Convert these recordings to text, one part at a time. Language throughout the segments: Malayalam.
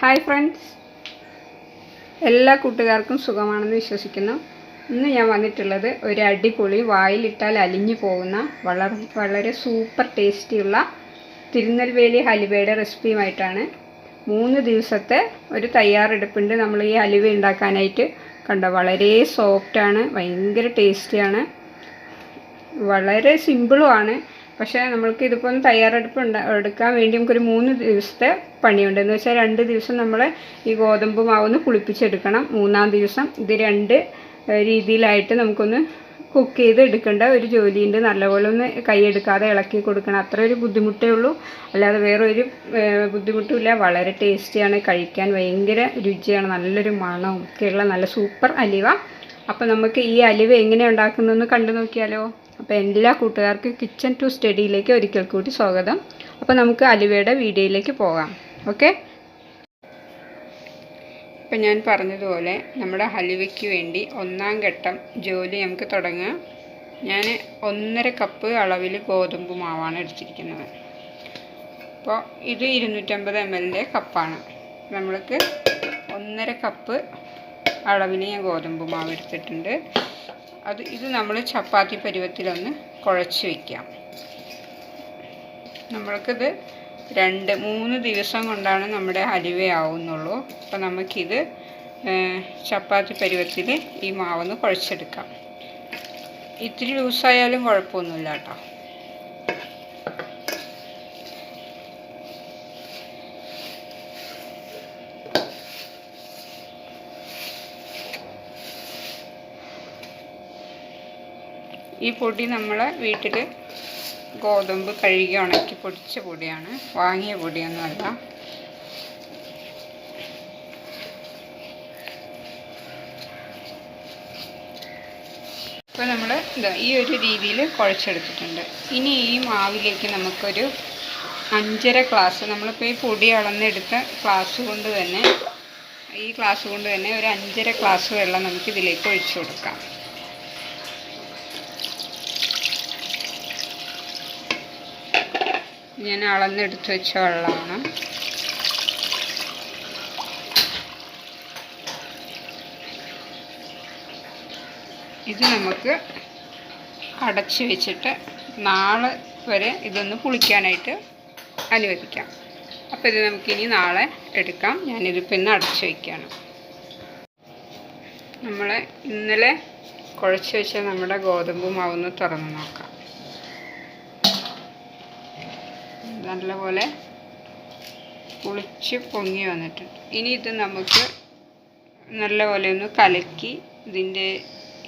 ഹായ് ഫ്രണ്ട്സ്, എല്ലാ കൂട്ടുകാർക്കും സുഖമാണെന്ന് വിശ്വസിക്കുന്നു. ഇന്ന് ഞാൻ വന്നിട്ടുള്ളത് ഒരു അടിപൊളി വായിലിട്ടാൽ അലിഞ്ഞു പോകുന്ന വളരെ സൂപ്പർ ടേസ്റ്റിയുള്ള തിരുനെൽവേലി ഹലുവയുടെ റെസിപ്പിയുമായിട്ടാണ്. 3 ദിവസത്തെ ഒരു തയ്യാറെടുപ്പുണ്ട് നമ്മൾ ഈ ഹലുവ ഉണ്ടാക്കാനായിട്ട്. കണ്ടോ, വളരെ സോഫ്റ്റാണ്, ഭയങ്കര ടേസ്റ്റിയാണ്, വളരെ സിമ്പിളുമാണ്. പക്ഷേ നമ്മൾക്ക് ഇതിപ്പോൾ ഒന്ന് തയ്യാറെടുപ്പ് എടുക്കാൻ വേണ്ടി നമുക്കൊരു 3 ദിവസത്തെ പണിയുണ്ട്. എന്ന് വെച്ചാൽ 2 ദിവസം നമ്മൾ ഈ ഗോതമ്പ് മാവൊന്ന് പുളിപ്പിച്ചെടുക്കണം. 3-ാം ദിവസം ഇത് 2 രീതിയിലായിട്ട് നമുക്കൊന്ന് കുക്ക് ചെയ്ത് എടുക്കേണ്ട ഒരു ജോലിയുണ്ട്. നല്ലപോലെ ഒന്ന് കൈയെടുക്കാതെ ഇളക്കി കൊടുക്കണം. അത്ര ഒരു ബുദ്ധിമുട്ടേ ഉള്ളൂ, അല്ലാതെ വേറെ ഒരു ബുദ്ധിമുട്ടുമില്ല. വളരെ ടേസ്റ്റിയാണ്, കഴിക്കാൻ ഭയങ്കര രുചിയാണ്, നല്ലൊരു മണവും ഒക്കെയുള്ള നല്ല സൂപ്പർ അലുവ. അപ്പോൾ നമുക്ക് ഈ അലുവ എങ്ങനെ ഉണ്ടാക്കുന്നതെന്ന് കണ്ടു നോക്കിയാലോ. അപ്പോൾ എല്ലാ കൂട്ടുകാർക്കും കിച്ചൺ ടു സ്റ്റഡിയിലേക്ക് ഒരിക്കൽ കൂടി സ്വാഗതം. അപ്പോൾ നമുക്ക് അലുവയുടെ വീഡിയോയിലേക്ക് പോകാം. ഓക്കെ, ഇപ്പം ഞാൻ പറഞ്ഞതുപോലെ നമ്മുടെ ഹലുവയ്ക്ക് വേണ്ടി 1-ാം ഘട്ടം ജോലി നമുക്ക് തുടങ്ങാം. ഞാൻ 1.5 കപ്പ് അളവിൽ ഗോതമ്പ് മാവാണ് എടുത്തിരിക്കുന്നത്. അപ്പോൾ ഇത് 250 ml കപ്പാണ്. നമ്മൾക്ക് 1.5 കപ്പ് അളവിൽ ഞാൻ ഗോതമ്പ് മാവ് എടുത്തിട്ടുണ്ട്. ഇത് നമ്മൾ ചപ്പാത്തി പരുവത്തിലൊന്ന് കുഴച്ച് വയ്ക്കാം. നമ്മൾക്കിത് 2-3 ദിവസം കൊണ്ടാണ് നമ്മുടെ ഹലുവയാവുന്നുള്ളൂ. അപ്പോൾ നമുക്കിത് ചപ്പാത്തി പരുവത്തിൽ ഈ മാവൊന്ന് കുഴച്ചെടുക്കാം. ഇത്തിരി ലൂസായാലും കുഴപ്പമൊന്നുമില്ല കേട്ടോ. ഈ പൊടി നമ്മളെ വീട്ടിൽ ഗോതമ്പ് കഴുകി ഉണക്കി പൊടിച്ച പൊടിയാണ്, വാങ്ങിയ പൊടിയൊന്നുമല്ല. ഇപ്പോൾ നമ്മൾ ഈ ഒരു രീതിയിൽ കുഴച്ചെടുത്തിട്ടുണ്ട്. ഇനി ഈ മാവിലേക്ക് നമുക്കൊരു 5.5 ഗ്ലാസ്, നമ്മളിപ്പോൾ ഈ പൊടി അളന്നെടുത്ത ഗ്ലാസ് കൊണ്ട് തന്നെ, ഈ ഗ്ലാസ് കൊണ്ട് തന്നെ ഒരു 5.5 ഗ്ലാസ് വെള്ളം നമുക്കിതിലേക്ക് ഒഴിച്ചു കൊടുക്കാം. ഞാൻ അളന്നെടുത്ത് വെച്ച വെള്ളമാണ്. ഇത് നമുക്ക് അടച്ച് വെച്ചിട്ട് നാളെ വരെ ഇതൊന്ന് പുളിക്കാനായിട്ട് അനുവദിക്കാം. അപ്പോൾ ഇത് നമുക്കിനി നാളെ എടുക്കാം. ഞാനിതിപ്പോൾ ഇന്ന് അടച്ച് വയ്ക്കുകയാണ്. നമ്മൾ ഇന്നലെ കുഴച്ച് വെച്ച നമ്മുടെ ഗോതമ്പ് മാവൊന്ന് തുറന്ന് നോക്കാം. നല്ലപോലെ പുളിച്ച് പൊങ്ങി വന്നിട്ടുണ്ട്. ഇനി ഇത് നമുക്ക് നല്ലപോലെ ഒന്ന് കലക്കി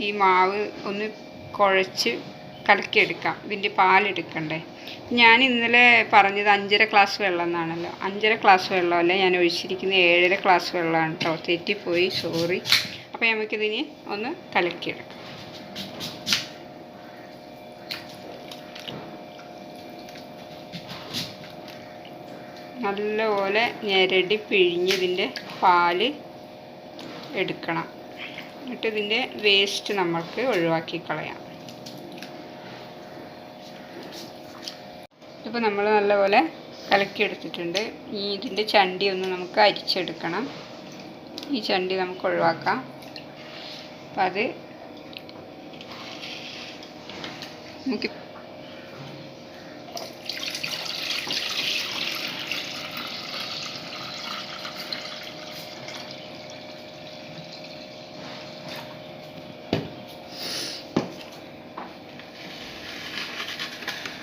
ഈ മാവ് ഒന്ന് കുഴച്ച് കലക്കിയെടുക്കാം. ഇതിൻ്റെ പാലെടുക്കണ്ടേ. ഞാൻ ഇന്നലെ പറഞ്ഞത് 5.5 ഗ്ലാസ് വെള്ളം എന്നാണല്ലോ. 5.5 ഗ്ലാസ് വെള്ളമല്ല ഞാൻ ഒഴിച്ചിരിക്കുന്നത്, 7.5 ഗ്ലാസ് വെള്ളമാണ് കേട്ടോ. തെറ്റിപ്പോയി, സോറി. അപ്പോൾ നമുക്കിതിന് ഒന്ന് കലക്കിയെടുക്കാം. നല്ലപോലെ ഞെരടി പിഴിഞ്ഞതിൻ്റെ പാല് എടുക്കണം. എന്നിട്ട് ഇതിൻ്റെ വേസ്റ്റ് നമ്മൾക്ക് ഒഴിവാക്കി കളയാം. ഇപ്പോൾ നമ്മൾ നല്ലപോലെ കലക്കിയെടുത്തിട്ടുണ്ട്. ഇതിൻ്റെ ചണ്ടി ഒന്ന് നമുക്ക് അരിച്ചെടുക്കണം. ഈ ചണ്ടി നമുക്ക് ഒഴിവാക്കാം. അപ്പം അത് നമുക്ക്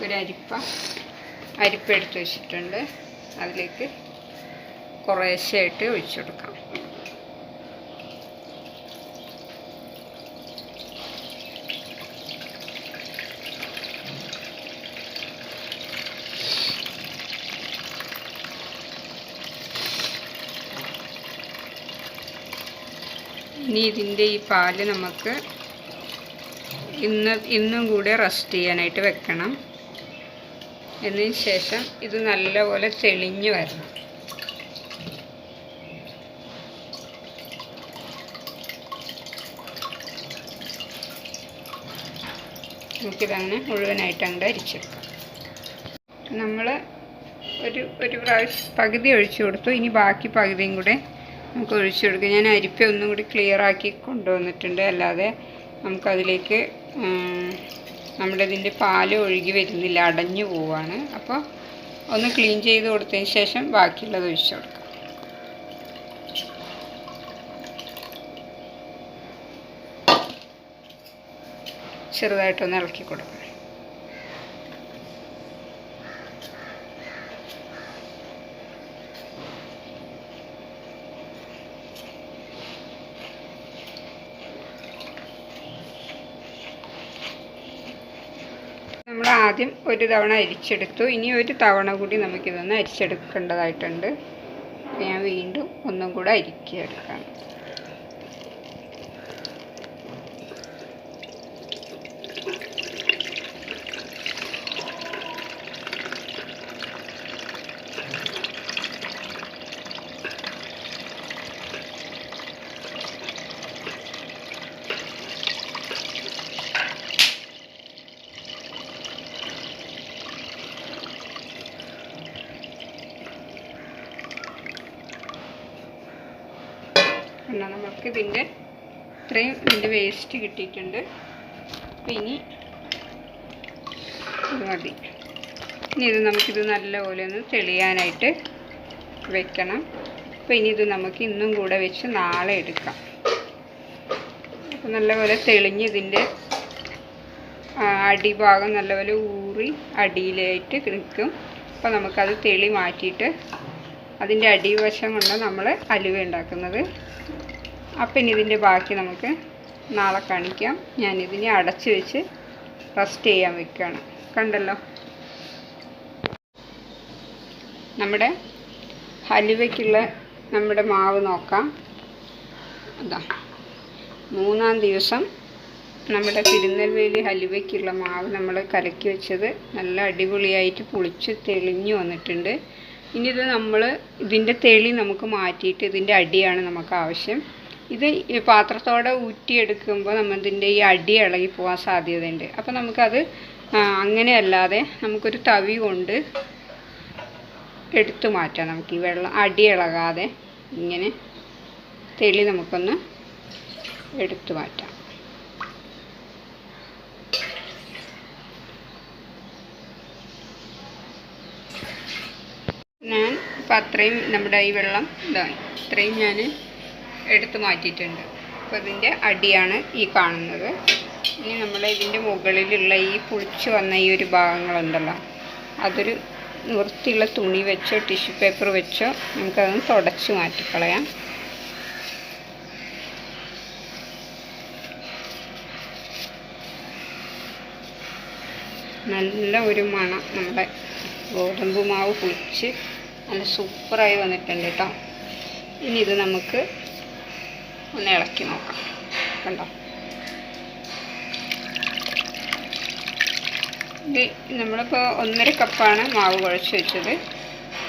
ഒരു അരിപ്പ എടുത്ത് വെച്ചിട്ടുണ്ട്. അതിലേക്ക് കുറേശ്ശെയായിട്ട് ഒഴിച്ചു കൊടുക്കാം. ഇനി ഇതിൻ്റെ ഈ പാല് നമുക്ക് ഇന്നും കൂടെ റെസ്റ്റ് ചെയ്യാനായിട്ട് വെക്കണം. എന്നതിന് ശേഷം ഇത് നല്ലപോലെ തെളിഞ്ഞു വരണം. നമുക്കിതങ്ങനെ മുഴുവനായിട്ട് അങ്ങോട്ട് അരിച്ചെടുക്കാം. നമ്മൾ ഒരു പ്രാവശ്യം പകുതി ഒഴിച്ചു കൊടുത്തു. ഇനി ബാക്കി പകുതിയും കൂടെ നമുക്ക് ഒഴിച്ചു കൊടുക്കാം. ഞാൻ അരിപ്പ ഒന്നും കൂടി ക്ലിയറാക്കി കൊണ്ടുവന്നിട്ടുണ്ട്. അല്ലാതെ നമുക്കതിലേക്ക് നമ്മുടെ ഇതിൻ്റെ പാല് ഒഴുകി വരുന്നില്ല, അടഞ്ഞു പോവാണ്. അപ്പോൾ ഒന്ന് ക്ലീൻ ചെയ്ത് കൊടുത്തതിന് ശേഷം ബാക്കിയുള്ളത് ഒഴിച്ചു കൊടുക്കാം. ചെറുതായിട്ടൊന്ന് ഇളക്കി കൊടുക്കാം. നമ്മൾ ആദ്യം ഒരു തവണ അരിച്ചെടുത്തു. ഇനി ഒരു തവണ കൂടി നമുക്കിതൊന്ന് അരിച്ചെടുക്കേണ്ടതായിട്ടുണ്ട്. ഞാൻ വീണ്ടും ഒന്നും കൂടെ അരിച്ചെടുക്കാം. എന്നാൽ നമുക്ക് ഇത്രയും ഇതിൻ്റെ വേസ്റ്റ് കിട്ടിയിട്ടുണ്ട്. അപ്പം ഇനി ഇത് മതി. ഇനി ഇത് നമുക്കിത് നല്ലപോലെ ഒന്ന് തെളിയാനായിട്ട് വെക്കണം. അപ്പോൾ ഇനി ഇത് നമുക്ക് ഇന്നും കൂടെ വെച്ച് നാളെ എടുക്കാം. അപ്പോൾ നല്ലപോലെ തെളിഞ്ഞ് ഇതിൻ്റെ അടിഭാഗം നല്ലപോലെ ഊറി അടിയിലായിട്ട് നിൽക്കും. അപ്പോൾ നമുക്കത് തെളി മാറ്റിയിട്ട് അതിൻ്റെ അടിവശം കൊണ്ട് നമ്മൾ അലുവ ഉണ്ടാക്കുന്നത്. അപ്പം ഇനി ഇതിൻ്റെ ബാക്കി നമുക്ക് നാളെ കാണിക്കാം. ഞാനിതിനെ അടച്ച് വെച്ച് റസ്റ്റ് ചെയ്യാൻ വെക്കുകയാണ്. കണ്ടല്ലോ, നമ്മുടെ ഹലുവയ്ക്കുള്ള നമ്മുടെ മാവ് നോക്കാം. അതാ 3-ാം ദിവസം നമ്മുടെ തിരുനെൽവേലി ഹലുവയ്ക്കുള്ള മാവ് നമ്മൾ കലക്കി വെച്ചത് നല്ല അടിപൊളിയായിട്ട് പുളിച്ച് തെളിഞ്ഞു വന്നിട്ടുണ്ട്. ഇനി ഇത് ഇതിൻ്റെ തെളി നമുക്ക് മാറ്റിയിട്ട് ഇതിൻ്റെ അടിയാണ് നമുക്ക് ആവശ്യം. ഇത് പാത്രത്തോടെ ഊറ്റിയെടുക്കുമ്പോൾ ഇതിൻ്റെ ഈ അടി ഇളകി പോകാൻ സാധ്യതയുണ്ട്. അപ്പോൾ നമുക്കത് അങ്ങനെയല്ലാതെ നമുക്കൊരു തവി കൊണ്ട് എടുത്തു മാറ്റാം. നമുക്ക് ഈ അടി ഇളകാതെ ഇങ്ങനെ തെളി നമുക്കൊന്ന് എടുത്തു മാറ്റാം. ഞാൻ ഇപ്പം അത്രയും നമ്മുടെ ഈ വെള്ളം ഇത്രയും ഞാൻ എടുത്ത് മാറ്റിയിട്ടുണ്ട്. അപ്പോൾ ഇതിൻ്റെ അടിയാണ് ഈ കാണുന്നത്. ഇനി നമ്മൾ ഇതിൻ്റെ മുകളിലുള്ള ഈ പുളിച്ച് വന്ന ഈ ഒരു ഭാഗങ്ങളുണ്ടല്ലോ, അതൊരു വൃത്തിയുള്ള തുണി വെച്ചോ ടിഷ്യൂ പേപ്പർ വെച്ചോ നമുക്കതൊന്ന് തുടച്ച് മാറ്റിക്കളയാം. നല്ല ഒരു മണം, നമ്മുടെ ഗോതമ്പ് മാവ് പുളിച്ച് നല്ല സൂപ്പറായി വന്നിട്ടുണ്ട് കേട്ടോ. ഇനി ഇത് നമുക്ക് ഒന്ന് ഇളക്കി നോക്കാം. കണ്ടോ, ഇത് നമ്മളിപ്പോൾ 1.5 കപ്പാണ് മാവ് കുഴച്ച് വെച്ചത്.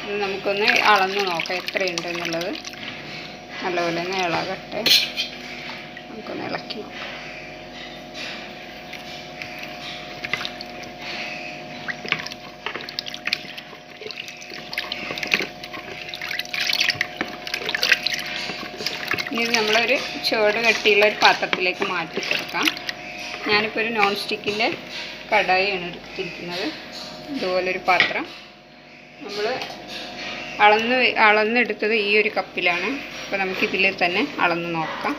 ഇത് നമുക്കൊന്ന് അളന്ന് നോക്കാം എത്രയുണ്ട് എന്നുള്ളത്. നല്ലപോലെ ഒന്ന് ഇളകട്ടെ, നമുക്കൊന്ന് ഇളക്കി നോക്കാം. ഇനി നമ്മളൊരു ചുവട് കട്ടിയുള്ള ഒരു പാത്രത്തിലേക്ക് മാറ്റി കൊടുക്കാം. ഞാനിപ്പോൾ ഒരു നോൺ സ്റ്റിക്കിൻ്റെ കടായിയാണ് എടുത്തിരിക്കുന്നത്. ഇതുപോലൊരു പാത്രം. നമ്മൾ അളന്നെടുത്തത് ഈ ഒരു കപ്പിലാണ്. അപ്പോൾ നമുക്കിതിൽ തന്നെ അളന്ന് നോക്കാം.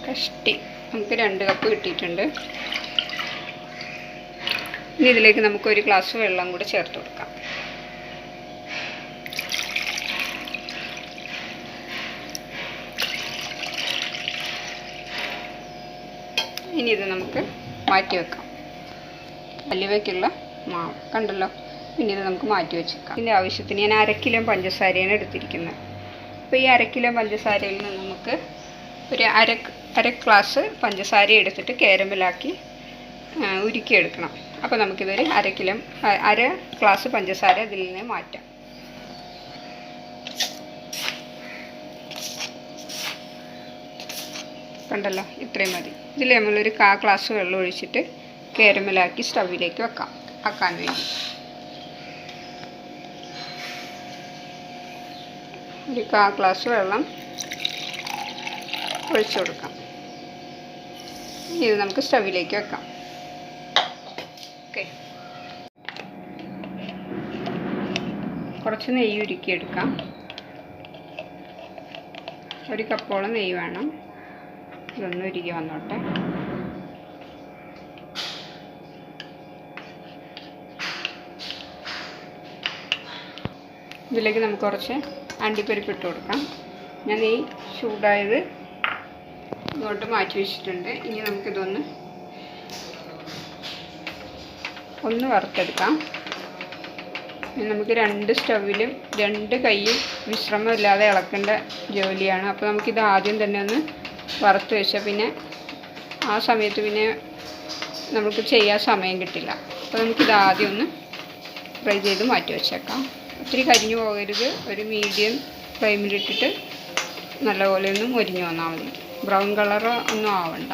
കഷ്ടി നമുക്ക് 2 കപ്പ് കിട്ടിയിട്ടുണ്ട്. ഇനി ഇതിലേക്ക് നമുക്ക് 1 ഗ്ലാസ് വെള്ളം കൂടി ചേർത്ത് കൊടുക്കാം. ഇനി ഇത് നമുക്ക് മാറ്റി വെക്കാം. ഹലുവയ്ക്കുള്ള മാവ് കണ്ടല്ലോ. ഇനി ഇത് നമുക്ക് മാറ്റി വെച്ചേക്കാം. ഇതിൻ്റെ ആവശ്യത്തിന് ഞാൻ 1/2 കിലോ പഞ്ചസാരയാണ് എടുത്തിരിക്കുന്നത്. അപ്പോൾ ഈ 1/2 കിലോ പഞ്ചസാരയിൽ നിന്ന് നമുക്ക് ഒരു അര ഗ്ലാസ് പഞ്ചസാര എടുത്തിട്ട് കാരമലാക്കി ഉരുക്കിയെടുക്കണം. അപ്പോൾ നമുക്കിതൊരു അര ഗ്ലാസ് പഞ്ചസാര ഇതിൽ നിന്ന് മാറ്റാം. കണ്ടല്ലോ, ഇത്രയും മതി. ഇതിൽ നമ്മളൊരു 1/4 ഗ്ലാസ് വെള്ളം ഒഴിച്ചിട്ട് കാരമലാക്കി സ്റ്റൗവിലേക്ക് ആക്കാൻ വേണ്ടി ഒരു 1/4 ഗ്ലാസ് വെള്ളം ഒഴിച്ചു കൊടുക്കാം. ഇത് നമുക്ക് സ്റ്റൗവിലേക്ക് വെക്കാം. ഓക്കെ, കുറച്ച് നെയ്യ് ഉരുക്കിയെടുക്കാം. 1 കപ്പോളം നെയ്യ് വേണം. ഇതൊന്ന് ഉരുകി വന്നോട്ടെ. ഇതിലേക്ക് നമുക്ക് കുറച്ച് അണ്ടിപ്പരിപ്പ് ഇട്ട് കൊടുക്കാം. ഞാൻ നെയ്യ് ചൂടായത് ഇങ്ങോട്ട് മാറ്റി വെച്ചിട്ടുണ്ട്. ഇനി നമുക്കിതൊന്ന് വറുത്തെടുക്കാം. നമുക്ക് 2 സ്റ്റൗവിലും 2 കൈയും വിശ്രമമില്ലാതെ ഇളക്കേണ്ട ജോലിയാണ്. അപ്പോൾ നമുക്കിത് ആദ്യം തന്നെ ഒന്ന് വറുത്ത് വെച്ചാൽ പിന്നെ ആ സമയത്ത് പിന്നെ നമുക്ക് ചെയ്യാൻ സമയം കിട്ടില്ല. അപ്പോൾ നമുക്കിത് ആദ്യം ഒന്ന് ഫ്രൈ ചെയ്ത് മാറ്റി വെച്ചേക്കാം. ഒത്തിരി കരിഞ്ഞു പോകരുത്. ഒരു മീഡിയം ഫ്ലെയിമിലിട്ടിട്ട് നല്ലപോലെ ഒന്ന് മൊരിഞ്ഞു വന്നാൽ മതി. ബ്രൗൺ കളർ ഒന്നും ആവണ്ട.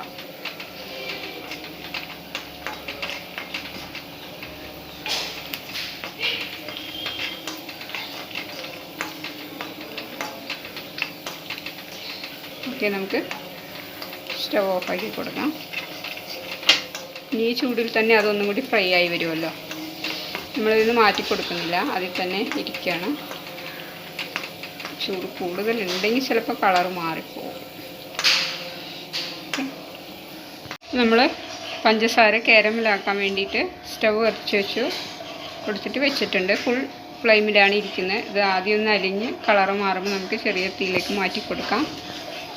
ഓക്കെ, നമുക്ക് സ്റ്റവ് ഓഫാക്കി കൊടുക്കാം. ഈ ചൂടിൽ തന്നെ അതൊന്നും കൂടി ഫ്രൈ ആയി വരുമല്ലോ. നമ്മളിതിന് മാറ്റി കൊടുക്കുന്നില്ല, അതിൽ തന്നെ ഇരിക്കുകയാണ്. ചൂട് കൂടുതലുണ്ടെങ്കിൽ ചിലപ്പോൾ കളർ മാറിപ്പോകും. നമ്മൾ പഞ്ചസാര കാരമലാക്കാൻ വേണ്ടിയിട്ട് സ്റ്റവ് കത്തിച്ച് കൊടുത്തിട്ട് വെച്ചിട്ടുണ്ട്. ഫുൾ ഫ്ലെയിമിലാണ് ഇരിക്കുന്നത്. ഇത് ആദ്യം ഒന്ന് അലിഞ്ഞ് കളർ മാറുമ്പോൾ നമുക്ക് ചെറിയ തീയിലേക്ക് മാറ്റി കൊടുക്കാം.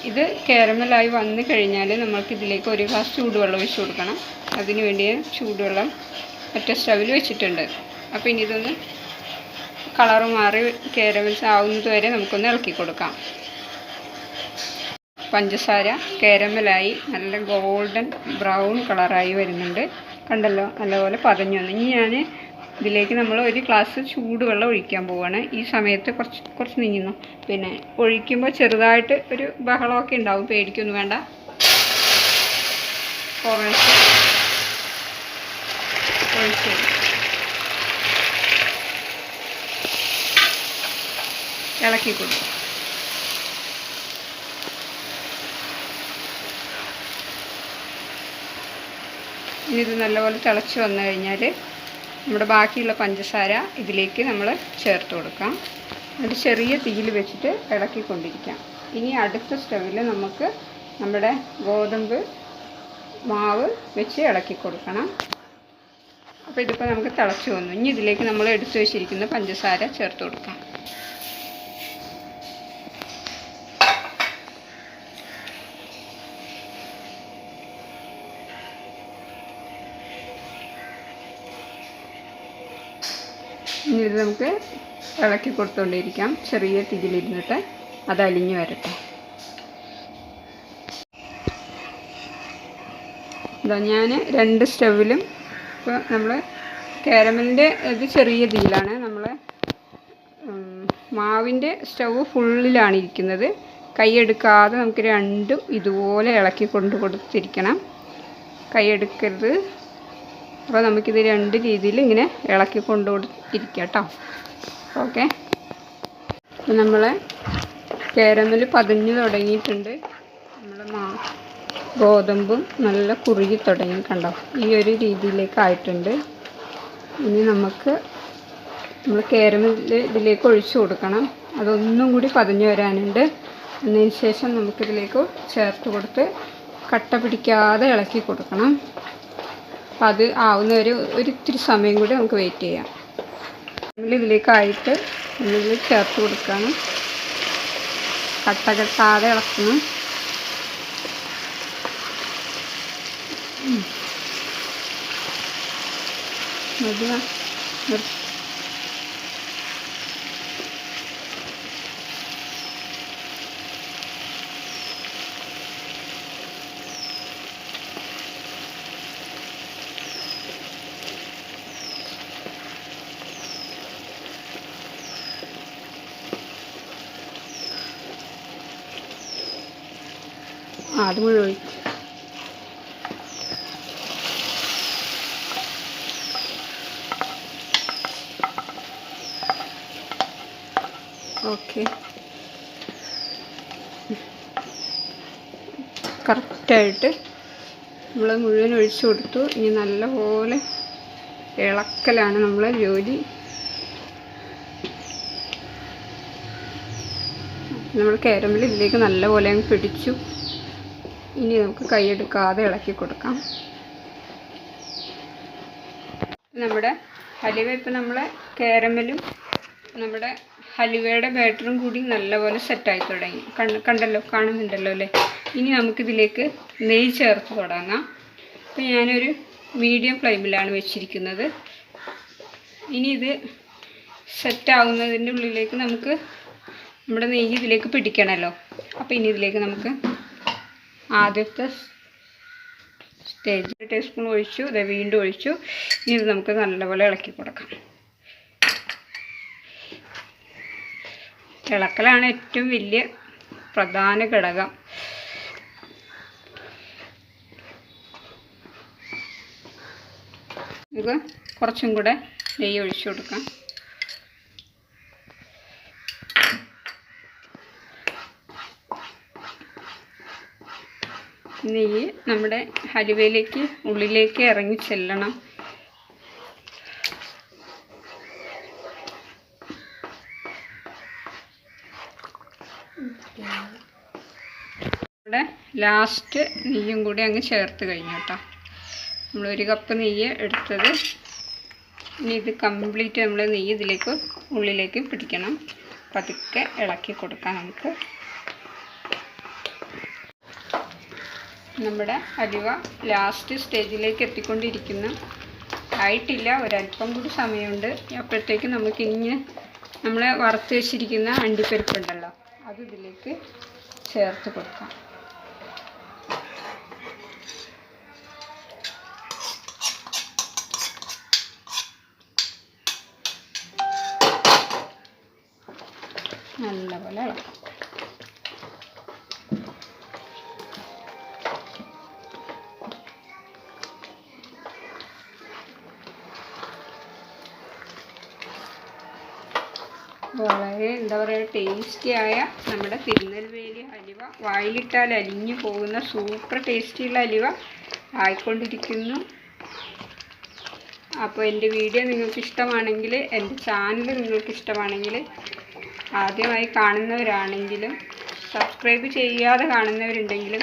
ഇത് കാരമലായി വന്നു കഴിഞ്ഞാൽ നമ്മൾക്കിതിലേക്ക് 1 ഗ്ലാസ് ചൂടുവെള്ളം ഒഴിച്ച് കൊടുക്കണം. അതിന് വേണ്ടി ചൂടുവെള്ളം മറ്റേ സ്റ്റവിൽ വെച്ചിട്ടുണ്ട്. അപ്പോൾ ഇനി ഇതൊന്ന് കളർ മാറി കാരമൽസ് ആവുന്നത് വരെ നമുക്കൊന്ന് ഇളക്കി കൊടുക്കാം. പഞ്ചസാര കാരമലായി നല്ല ഗോൾഡൻ ബ്രൗൺ കളറായി വരുന്നുണ്ട്. കണ്ടല്ലോ, നല്ലപോലെ പതഞ്ഞു വന്നു. ഇനി ഞാൻ ഇതിലേക്ക് നമ്മൾ 1 ഗ്ലാസ് ചൂടുവെള്ളം ഒഴിക്കാൻ പോവുകയാണ്. ഈ സമയത്ത് കുറച്ച് നീങ്ങുന്നു. പിന്നെ ഒഴിക്കുമ്പോൾ ചെറുതായിട്ട് ഒരു ബഹളമൊക്കെ ഉണ്ടാവും, പേടിക്കൊന്നും വേണ്ട. കുറച്ച് ഒഴിച്ച് ഇളക്കി കൊടുക്കും. ഇനി ഇത് നല്ലപോലെ തിളച്ച് വന്നു കഴിഞ്ഞാൽ നമ്മുടെ ബാക്കിയുള്ള പഞ്ചസാര ഇതിലേക്ക് നമ്മൾ ചേർത്ത് കൊടുക്കാം. എന്നിട്ട് ചെറിയ തീയിൽ വെച്ചിട്ട് ഇളക്കിക്കൊണ്ടിരിക്കാം. ഇനി അടുത്ത സ്റ്റവിൽ നമുക്ക് നമ്മുടെ ഗോതമ്പ് മാവ് വെച്ച് ഇളക്കി കൊടുക്കണം. അപ്പോൾ ഇതിപ്പോൾ നമുക്ക് തിളച്ച് വന്നു. ഇനി ഇതിലേക്ക് നമ്മൾ എടുത്തു വെച്ചിരിക്കുന്ന പഞ്ചസാര ചേർത്ത് കൊടുക്കാം. ഇനി ഇത് നമുക്ക് ഇളക്കി കൊടുത്തുകൊണ്ടിരിക്കാം. ചെറിയ തീയിലിരുന്നിട്ട് അത് അലിഞ്ഞ് വരട്ടെ. ഇതാ ഞാൻ 2 സ്റ്റവിലും ഇപ്പോൾ നമ്മൾ കാരമലിൻ്റെ ഇത് ചെറിയ തീയിലാണ്. നമ്മൾ മാവിൻ്റെ സ്റ്റവ് ഫുള്ളിലാണ് ഇരിക്കുന്നത്. കൈയെടുക്കാതെ നമുക്ക് രണ്ടും ഇതുപോലെ ഇളക്കി കൊടുത്തിരിക്കണം. കൈയെടുക്കരുത്. അപ്പോൾ നമുക്കിത് 2 രീതിയിൽ ഇങ്ങനെ ഇളക്കി ഇരിക്കാം കേട്ടോ. ഓക്കെ, അപ്പോൾ നമ്മൾ കാരമൽ പതിഞ്ഞ് തുടങ്ങിയിട്ടുണ്ട്. നമ്മൾ ഗോതമ്പും നല്ല കുറുകി തുടങ്ങി, കണ്ടോ? ഈ ഒരു രീതിയിലേക്കായിട്ടുണ്ട്. ഇനി നമ്മൾ കാരമൽ ഇതിലേക്ക് ഒഴിച്ചു കൊടുക്കണം. അതൊന്നും കൂടി പതിഞ്ഞ് വരാനുണ്ട്. അതിന് ശേഷം നമുക്കിതിലേക്ക് ചേർത്ത് കൊടുത്ത് കട്ട പിടിക്കാതെ ഇളക്കി കൊടുക്കണം. അപ്പോൾ അത് ആവുന്നവരെ ഒരിത്തിരി സമയം കൂടി നമുക്ക് വെയിറ്റ് ചെയ്യാം. ഇതിലേക്കായിട്ട് ഇതിൽ ചേർത്ത് കൊടുക്കണം. കട്ട കെട്ടാതെ ഇളക്കണം. മതി. അത് മുഴുവൻ ഒഴിച്ച്. ഓക്കെ, കറക്റ്റായിട്ട് നമ്മൾ മുഴുവൻ ഒഴിച്ചു കൊടുത്തു. ഇനി നല്ലപോലെ ഇളക്കലാണ് നമ്മളെ ജോലി. നമ്മൾ കാരമൽ ഇതിലേക്ക് നല്ലപോലെ അങ്ങ് പിടിച്ചു. ഇനി നമുക്ക് കൈയെടുക്കാതെ ഇളക്കി കൊടുക്കാം. നമ്മുടെ ഹലുവ ഇപ്പം നമ്മളെ കാരമലും നമ്മുടെ ഹലുവയുടെ ബാറ്ററും കൂടി നല്ലപോലെ സെറ്റായി തുടങ്ങി. കണ്ടല്ലോ, കാണുന്നുണ്ടല്ലോ അല്ലേ? ഇനി നമുക്കിതിലേക്ക് നെയ്യ് ചേർത്ത് തുടങ്ങാം. അപ്പം ഞാനൊരു മീഡിയം ഫ്ലെയിമിലാണ് വെച്ചിരിക്കുന്നത്. ഇനി ഇത് സെറ്റാവുന്നതിൻ്റെ ഉള്ളിലേക്ക് നമുക്ക് നമ്മുടെ നെയ്യ് ഇതിലേക്ക് പിടിക്കണമല്ലോ. അപ്പോൾ ഇനി ഇതിലേക്ക് നമുക്ക് ആദ്യത്തെ സ്റ്റേജ് 1 ടീസ്പൂൺ ഒഴിച്ചു, ഇത് വീണ്ടും ഒഴിച്ചു. ഇനി ഇത് നമുക്ക് നല്ലപോലെ ഇളക്കി കൊടുക്കാം. ഇളക്കലാണ് ഏറ്റവും വലിയ പ്രധാന ഘടകം. ഇത് കുറച്ചും കൂടെ നെയ്യ് ഒഴിച്ചു കൊടുക്കാം. നെയ്യ് നമ്മുടെ ഹലുവയിലേക്ക് ഉള്ളിലേക്ക് ഇറങ്ങി ചെല്ലണം. ഇവിടെ ലാസ്റ്റ് നെയ്യും കൂടി അങ്ങ് ചേർത്ത് കഴിഞ്ഞു കേട്ടോ. നമ്മൾ 1 കപ്പ് നെയ്യ് എടുത്തത്. ഇനി ഇത് കംപ്ലീറ്റ് നമ്മൾ നെയ്യ് ഇതിലേക്ക് ഉള്ളിലേക്ക് പിടിക്കണം. പതുക്കെ ഇളക്കി കൊടുക്കാം നമുക്ക്. നമ്മുടെ ഹലുവ ലാസ്റ്റ് സ്റ്റേജിലേക്ക് എത്തിക്കൊണ്ടിരിക്കുന്നു. ആയിട്ടില്ല, ഒരല്പം കൂടി സമയമുണ്ട്. അപ്പോഴത്തേക്കും നമുക്ക് ഇനി നമ്മൾ വറുത്ത് വെച്ചിരിക്കുന്ന അണ്ടിപ്പരിപ്പുണ്ടല്ലോ, അത് ഇതിലേക്ക് ചേർത്ത് കൊടുക്കാം. നല്ലപോലെ ഇളക്കാം. വളരെ എന്താ പറയുക, ടേസ്റ്റിയായ നമ്മുടെ തിരുനെൽവേലി ഹലുവ, വായിലിട്ടാൽ അലിഞ്ഞു പോകുന്ന സൂപ്പർ ടേസ്റ്റിയുള്ള ഹലുവ ആയിക്കൊണ്ടിരിക്കുന്നു. അപ്പോൾ എൻ്റെ വീഡിയോ നിങ്ങൾക്ക് ഇഷ്ടമാണെങ്കിൽ, എൻ്റെ ചാനൽ നിങ്ങൾക്ക് ഇഷ്ടമാണെങ്കിൽ, ആദ്യമായി കാണുന്നവരാണെങ്കിലും സബ്സ്ക്രൈബ് ചെയ്യാതെ കാണുന്നവരുണ്ടെങ്കിലും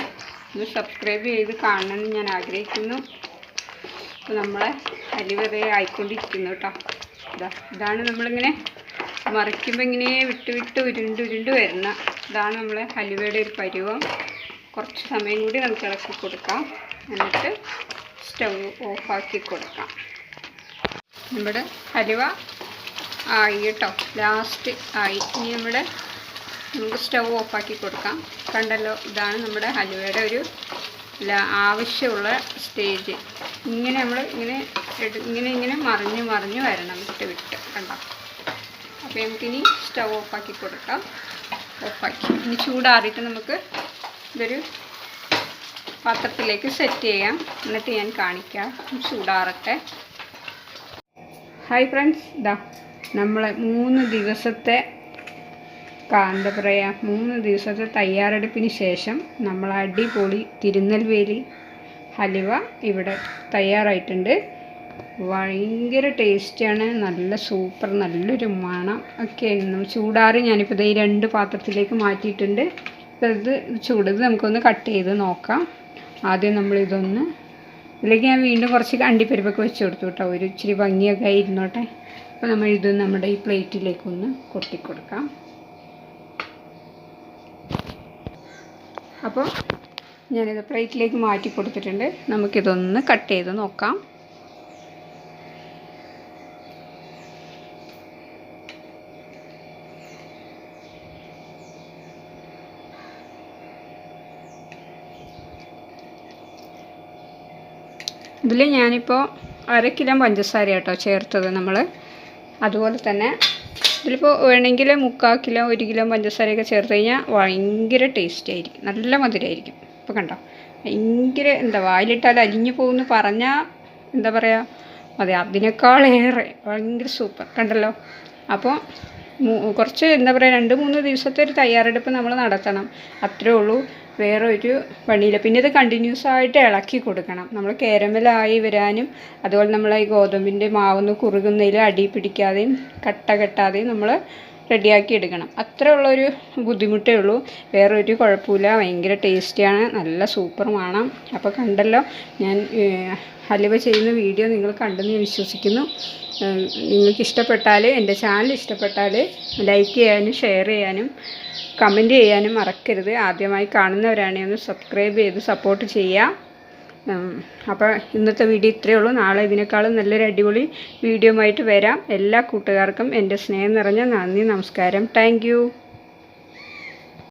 ഒന്ന് സബ്സ്ക്രൈബ് ചെയ്ത് കാണണമെന്ന് ഞാൻ ആഗ്രഹിക്കുന്നു. അപ്പോൾ നമ്മളെ ഹലുവ ആയിക്കൊണ്ടിരിക്കുന്നു കേട്ടോ. ഇതാണ് നമ്മളിങ്ങനെ മറിക്കുമ്പോൾ ഇങ്ങനെ വിട്ട് ഉരുണ്ട് വരുന്ന ഇതാണ് നമ്മളെ ഹലുവയുടെ ഒരു പരുവം. കുറച്ച് സമയം കൂടി നമുക്ക് ഇളക്കി കൊടുക്കാം. എന്നിട്ട് സ്റ്റൗ ഓഫാക്കി കൊടുക്കാം. നമ്മുടെ ഹലുവ ആയി കേട്ടോ, ലാസ്റ്റ് ആയി. ഇനി നമുക്ക് സ്റ്റൗ ഓഫാക്കി കൊടുക്കാം. കണ്ടല്ലോ, ഇതാണ് നമ്മുടെ ഹലുവയുടെ ഒരു ആവശ്യമുള്ള സ്റ്റേജ്. ഇങ്ങനെ നമ്മൾ ഇങ്ങനെ മറിഞ്ഞ് വരണം, വിട്ട് കണ്ടോ. അപ്പോൾ നമുക്കിനി സ്റ്റൗ ഓഫാക്കി കൊടുക്കാം. ഓഫാക്കി ഇനി ചൂടാറിയിട്ട് നമുക്ക് ഇതൊരു പാത്രത്തിലേക്ക് സെറ്റ് ചെയ്യാം. എന്നിട്ട് ഞാൻ കാണിക്കാം, ചൂടാറട്ടെ. ഹായ് ഫ്രണ്ട്സ്, ഇതാ നമ്മളെ 3 ദിവസത്തെ എന്താ പറയുക, 3 ദിവസത്തെ തയ്യാറെടുപ്പിന് ശേഷം നമ്മൾ അടിപൊളി തിരുനെൽവേലി ഹലുവ ഇവിടെ തയ്യാറായിട്ടുണ്ട്. ഭയങ്കര ടേസ്റ്റിയാണ്, നല്ല സൂപ്പർ, നല്ലൊരു മണം ഒക്കെ ആയിരുന്നു. ചൂടാറി ഞാനിപ്പോൾ ഈ 2 പാത്രത്തിലേക്ക് മാറ്റിയിട്ടുണ്ട്. അപ്പോൾ ഇത് നമുക്കൊന്ന് കട്ട് ചെയ്ത് നോക്കാം. ആദ്യം ഇതിലേക്ക് ഞാൻ വീണ്ടും കുറച്ച് അണ്ടിപ്പരിപ്പൊക്കെ വെച്ച് കൊടുത്തു കേട്ടോ, ഒരു ഇച്ചിരി ഭംഗിയൊക്കെ ഇരുന്നോട്ടെ. അപ്പോൾ ഇത് നമ്മുടെ ഈ പ്ലേറ്റിലേക്കൊന്ന് കൊട്ടിക്കൊടുക്കാം. അപ്പോൾ ഞാനിത് പ്ലേറ്റിലേക്ക് മാറ്റി കൊടുത്തിട്ടുണ്ട്. നമുക്കിതൊന്ന് കട്ട് ചെയ്ത് നോക്കാം. ഇതിൽ ഞാനിപ്പോൾ 1/2 കിലോ പഞ്ചസാര കേട്ടോ ചേർത്തത് നമ്മൾ. അതുപോലെ തന്നെ ഇതിലിപ്പോൾ വേണമെങ്കിൽ 3/4 കിലോ 1 കിലോ പഞ്ചസാരയൊക്കെ ചേർത്ത് കഴിഞ്ഞാൽ ഭയങ്കര ടേസ്റ്റ് ആയിരിക്കും, നല്ല മധുരമായിരിക്കും. ഇപ്പോൾ കണ്ടോ ഭയങ്കര എന്താ വായിലിട്ടാൽ അലിഞ്ഞു പോകുമെന്ന് പറഞ്ഞാൽ എന്താ പറയുക, അതെ അതിനേക്കാളേറെ ഭയങ്കര സൂപ്പർ കണ്ടല്ലോ. അപ്പോൾ കുറച്ച് എന്താ പറയുക 2-3 ദിവസത്തെ ഒരു തയ്യാറെടുപ്പ് നമ്മൾ നടത്തണം, അത്രേ ഉള്ളൂ. വേറെ ഒരു പണിയില്ല. പിന്നെ ഇത് കണ്ടിന്യൂസ് ആയിട്ട് ഇളക്കി കൊടുക്കണം. നമ്മൾ കാരമലായി വരാനും അതുപോലെ നമ്മൾ ഈ ഗോതമ്പിൻ്റെ മാവൊന്ന് കുറുകുന്നതിൽ അടി പിടിക്കാതെയും കട്ട കെട്ടാതെയും നമ്മൾ റെഡിയാക്കി എടുക്കണം. അത്രേ ഉള്ളൊരു ബുദ്ധിമുട്ടേ ഉള്ളൂ, വേറെ ഒരു കുഴപ്പമില്ല. ഭയങ്കര ടേസ്റ്റിയാണ്, നല്ല സൂപ്പർ മണം. അപ്പോൾ കണ്ടല്ലോ, ഞാൻ ഹലുവ ചെയ്യുന്ന വീഡിയോ നിങ്ങൾ കണ്ടെന്ന് ഞാൻ വിശ്വസിക്കുന്നു. നിങ്ങൾക്ക് ഇഷ്ടപ്പെട്ടാൽ, എൻ്റെ ചാനൽ ഇഷ്ടപ്പെട്ടാൽ ലൈക്ക് ചെയ്യാനും ഷെയർ ചെയ്യാനും കമൻറ്റ് ചെയ്യാനും മറക്കരുത്. ആദ്യമായി കാണുന്നവരാണെങ്കിൽ ഒന്ന് സബ്സ്ക്രൈബ് ചെയ്ത് സപ്പോർട്ട് ചെയ്യുക. അപ്പോൾ ഇന്നത്തെ വീഡിയോ ഇത്രയേ ഉള്ളൂ. നാളെ ഇതിനേക്കാളും നല്ലൊരു അടിപൊളി വീഡിയോ ആയിട്ട് വരാം. എല്ലാ കൂട്ടുകാർക്കും എൻ്റെ സ്നേഹം നിറഞ്ഞ നന്ദി, നമസ്കാരം. Thank you.